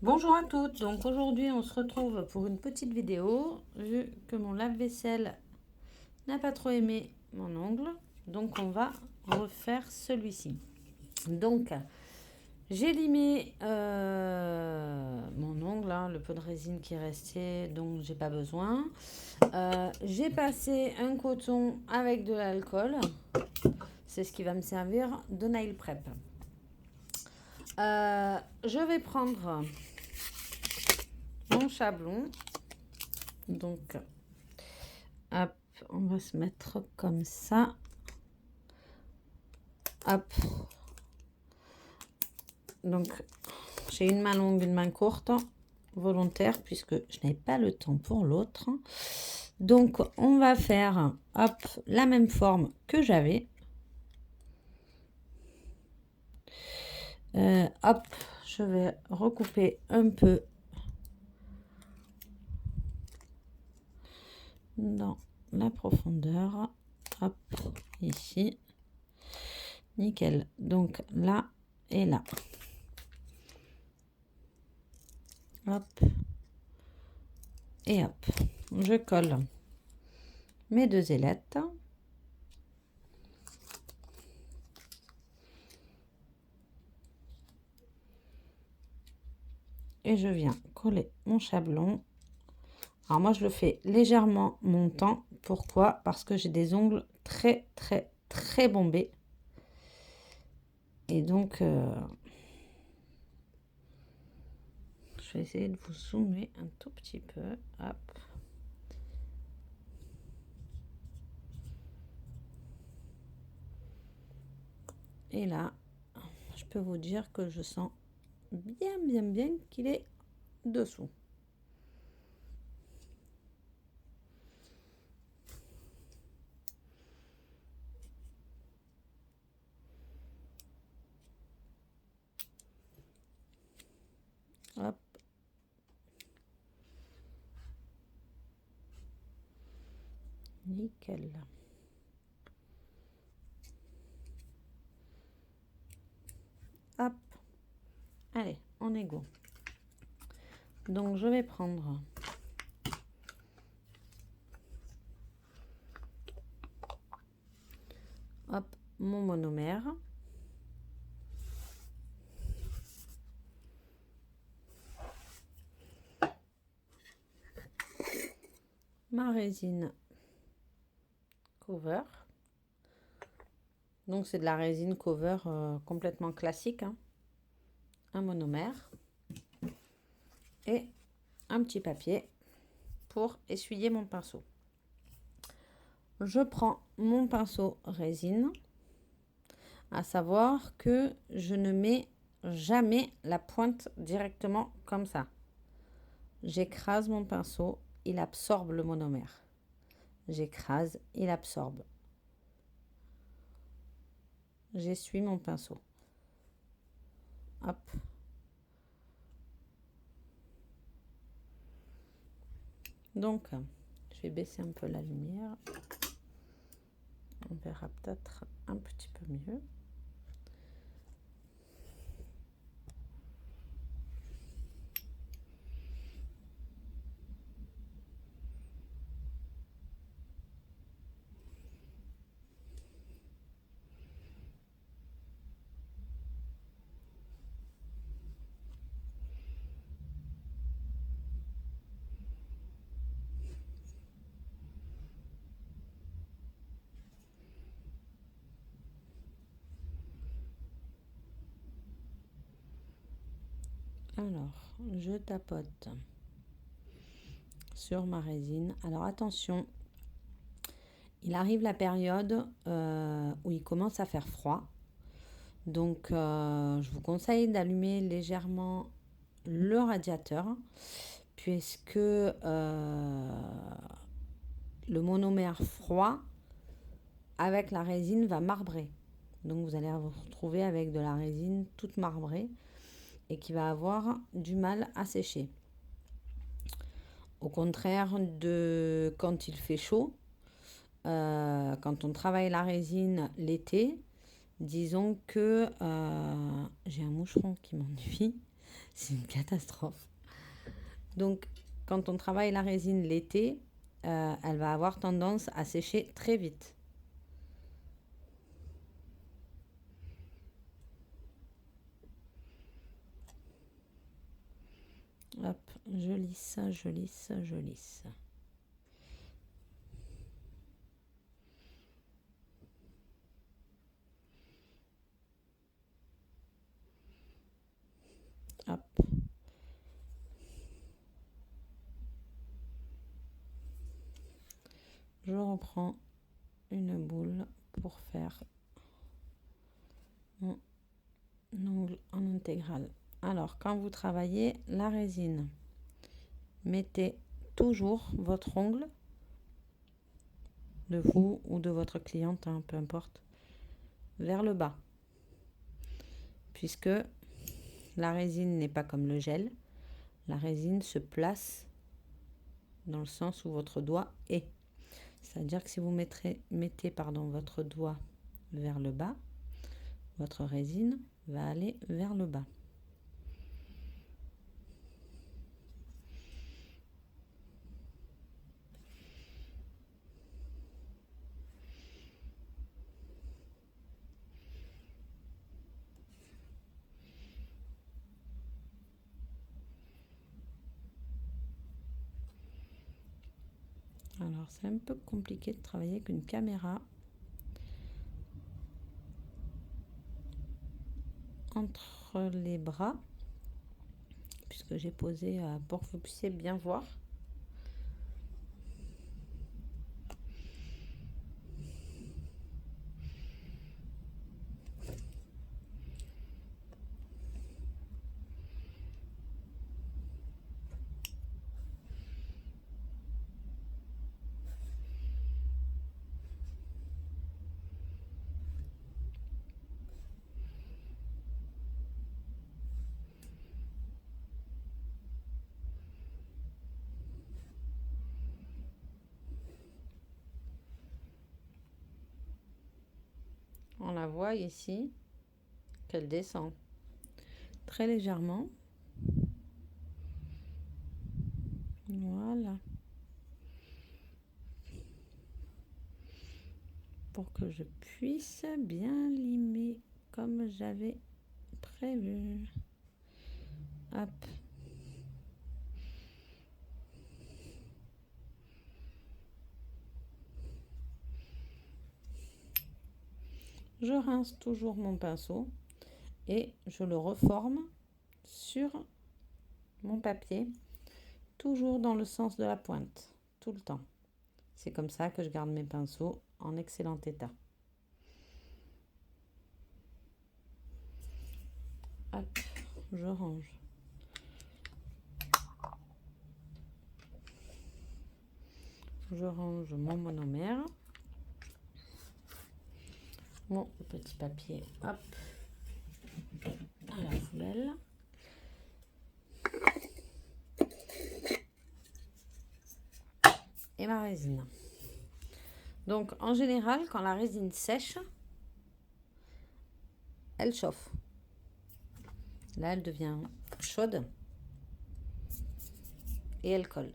Bonjour à toutes, donc aujourd'hui on se retrouve pour une petite vidéo, vu que mon lave-vaisselle n'a pas trop aimé mon ongle, donc on va refaire celui-ci. Donc j'ai limé mon ongle, hein, le peu de résine qui est resté, donc j'ai pas besoin. J'ai passé un coton avec de l'alcool, c'est ce qui va me servir de nail prep. Je vais prendre mon chablon, donc hop, on va se mettre comme ça. Hop. Donc, j'ai une main longue, une main courte, volontaire, puisque je n'ai pas le temps pour l'autre. Donc, on va faire, hop, la même forme que j'avais. Hop, je vais recouper un peu dans la profondeur. Hop, ici. Nickel. Donc, là et là. Hop. Et hop. Je colle mes deux ailettes. Et je viens coller mon chablon. Alors moi, je le fais légèrement montant. Pourquoi? Parce que j'ai des ongles très, très, très bombés. Et donc, je vais essayer de vous zoomer un tout petit peu. Hop. Et là, je peux vous dire que je sens bien, bien, bien qu'il est dessous. Hop. Nickel. Hop. Allez, on est go. Donc, je vais prendre hop, mon monomère. Ma résine cover. Donc c'est de la résine cover complètement classique, hein. Un monomère et un petit papier pour essuyer mon pinceau. Je prends mon pinceau résine, à savoir que je ne mets jamais la pointe directement comme ça. J'écrase mon pinceau, il absorbe le monomère. J'écrase, il absorbe. J'essuie mon pinceau. Hop. Donc, je vais baisser un peu la lumière. On verra peut-être un petit peu mieux. Alors, je tapote sur ma résine. Alors attention, il arrive la période où il commence à faire froid. Donc, je vous conseille d'allumer légèrement le radiateur, puisque le monomère froid avec la résine va marbrer. Donc, vous allez vous retrouver avec de la résine toute marbrée et qui va avoir du mal à sécher. Au contraire de quand il fait chaud, quand on travaille la résine l'été, disons que j'ai un moucheron qui m'ennuie. C'est une catastrophe. Donc, quand on travaille la résine l'été, elle va avoir tendance à sécher très vite. Hop, je lisse, je lisse, je lisse. Hop. Je reprends une boule pour faire mon ongle en intégrale. Alors, quand vous travaillez la résine, mettez toujours votre ongle, de vous ou de votre cliente, hein, peu importe, vers le bas. Puisque la résine n'est pas comme le gel, la résine se place dans le sens où votre doigt est. C'est-à-dire que si vous mettez votre doigt vers le bas, votre résine va aller vers le bas. Alors, c'est un peu compliqué de travailler avec une caméra entre les bras, puisque j'ai posé pour que vous puissiez bien voir. On la voit ici qu'elle descend très légèrement. Voilà. Pour que je puisse bien limer comme j'avais prévu. Hop. Je rince toujours mon pinceau et je le reforme sur mon papier, toujours dans le sens de la pointe, tout le temps. C'est comme ça que je garde mes pinceaux en excellent état. Hop, je range. Je range mon monomère. Mon petit papier, hop, à la poubelle. Et ma résine. Donc, en général, quand la résine sèche, elle chauffe. Là, elle devient chaude et elle colle.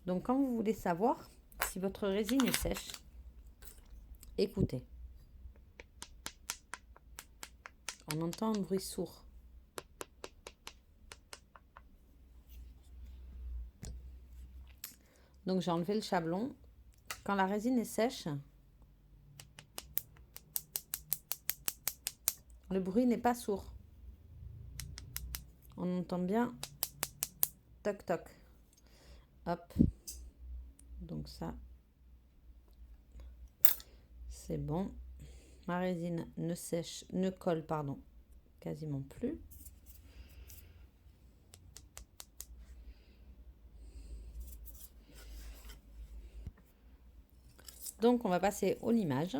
Donc, quand vous voulez savoir si votre résine est sèche, écoutez. On entend un bruit sourd. Donc, j'ai enlevé le chablon. Quand la résine est sèche, le bruit n'est pas sourd. On entend bien toc toc. Hop. Donc ça, c'est bon. Ma résine ne colle, quasiment plus. Donc, on va passer au limage.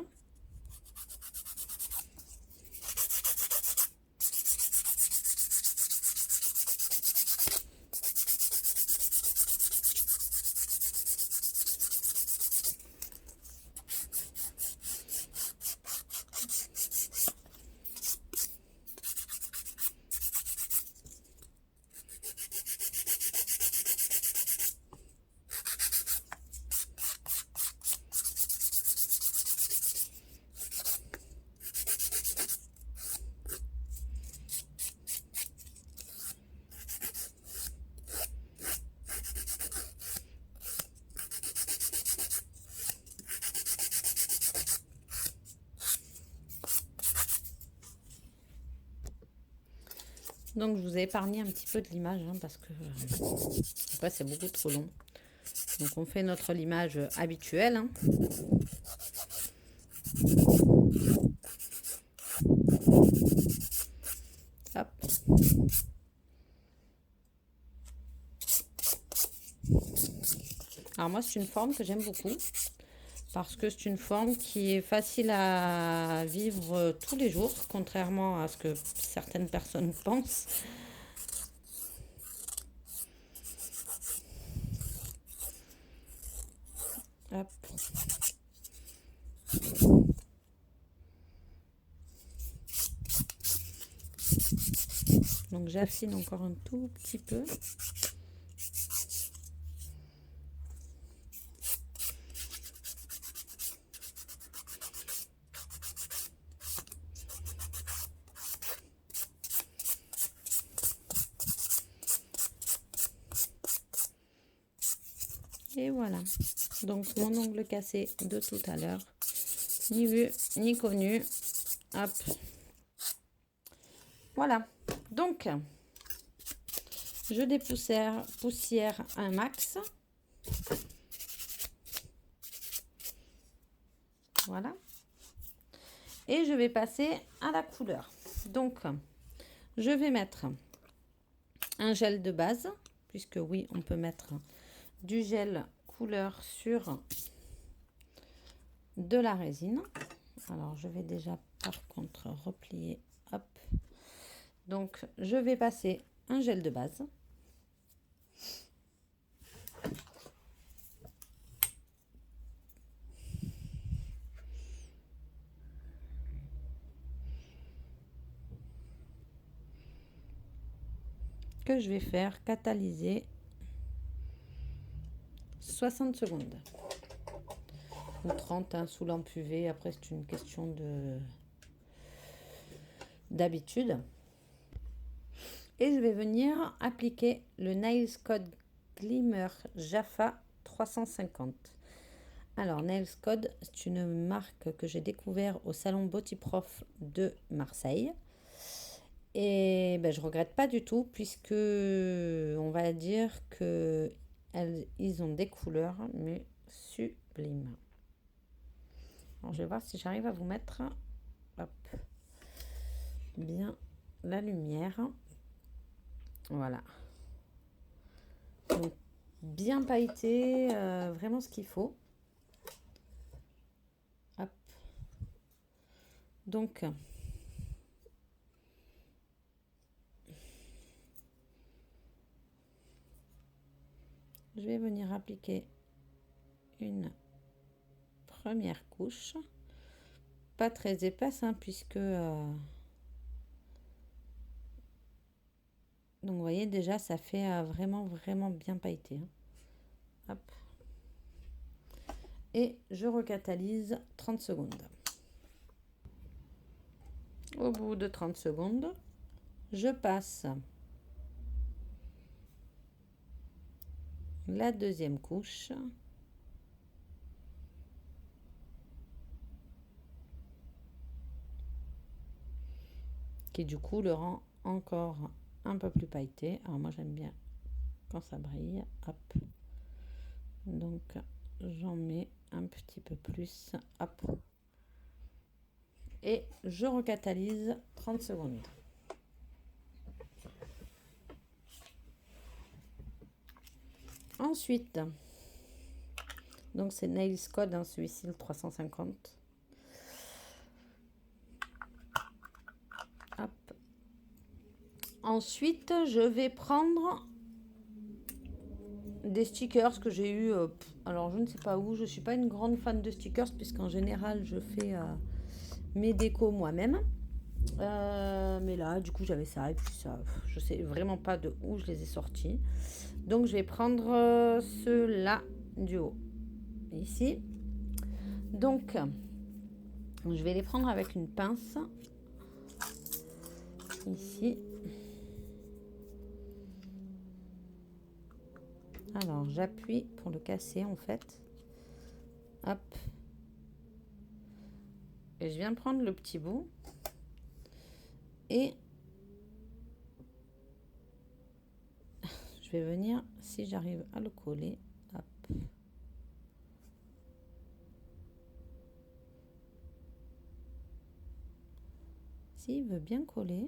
Donc, je vous ai épargné un petit peu de l'image hein, parce que après, c'est beaucoup trop long. Donc, on fait notre limage habituel. Hein. Hop. Alors, moi, c'est une forme que j'aime beaucoup parce que c'est une forme qui est facile à vivre tous les jours, contrairement à ce que certaines personnes pensent. Hop. Donc j'affine encore un tout petit peu. Et voilà. Donc mon ongle cassé de tout à l'heure. Ni vu, ni connu. Hop. Voilà. Donc, je dépoussière un max. Voilà. Et je vais passer à la couleur. Donc, je vais mettre un gel de base, puisque oui, on peut mettre du gel couleur sur de la résine. Alors, je vais déjà par contre replier. Hop. Donc, je vais passer un gel de base. Que je vais faire catalyser 60 secondes. Ou 30 hein, sous lampe UV. Après, c'est une question d'habitude. Et je vais venir appliquer le Nails Code Glimmer Jaffa 350. Alors, Nails Code, c'est une marque que j'ai découvert au salon Beauty Prof de Marseille. Et ben, je regrette pas du tout puisque on va dire que ils ont des couleurs mais sublimes. Alors, je vais voir si j'arrive à vous mettre hop, bien la lumière. Voilà. Donc, bien pailleté, vraiment ce qu'il faut. Hop. Donc, je vais venir appliquer une première couche. Pas très épaisse, hein, puisque... donc, vous voyez, déjà, ça fait vraiment, vraiment bien pailleté. Hein. Hop. Et je recatalyse 30 secondes. Au bout de 30 secondes, je passe la deuxième couche. Qui du coup le rend encore un peu plus pailleté. Alors moi j'aime bien quand ça brille. Hop. Donc j'en mets un petit peu plus. Hop. Et je recatalyse 30 secondes. Ensuite, donc c'est Nails Code, hein, celui-ci le 350. Hop. Ensuite, je vais prendre des stickers que j'ai eu. Alors, je ne sais pas où. Je ne suis pas une grande fan de stickers, puisqu'en général, je fais mes décos moi-même. Mais là, du coup, j'avais ça. Et puis ça, je sais vraiment pas de où je les ai sortis. Donc, je vais prendre ceux-là du haut. Ici. Donc, je vais les prendre avec une pince. Ici. Alors, j'appuie pour le casser, en fait. Hop. Et je viens prendre le petit bout. Et je vais venir, si j'arrive à le coller, hop. S'il veut bien coller.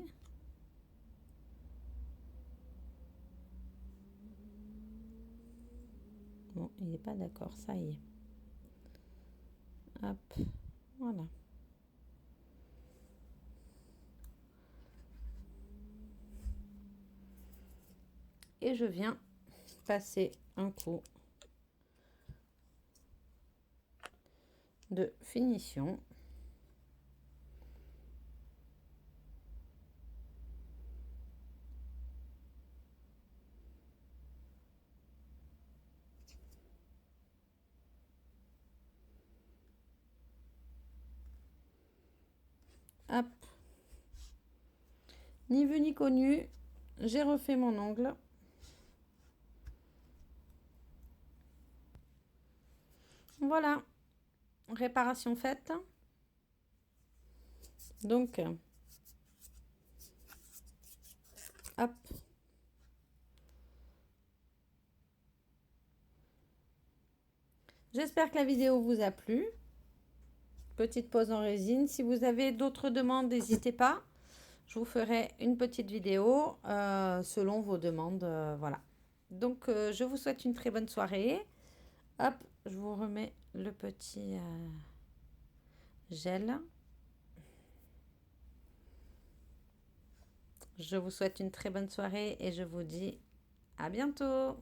Bon, il n'est pas d'accord, ça y est. Hop, voilà. Et je viens passer un coup de finition. Hop. Ni vu ni connu, j'ai refait mon ongle. Voilà, réparation faite. Donc, hop. J'espère que la vidéo vous a plu. Petite pause en résine. Si vous avez d'autres demandes, n'hésitez pas. Je vous ferai une petite vidéo selon vos demandes. Voilà. Donc, je vous souhaite une très bonne soirée. Hop, je vous remets le petit gel. Je vous souhaite une très bonne soirée et je vous dis à bientôt.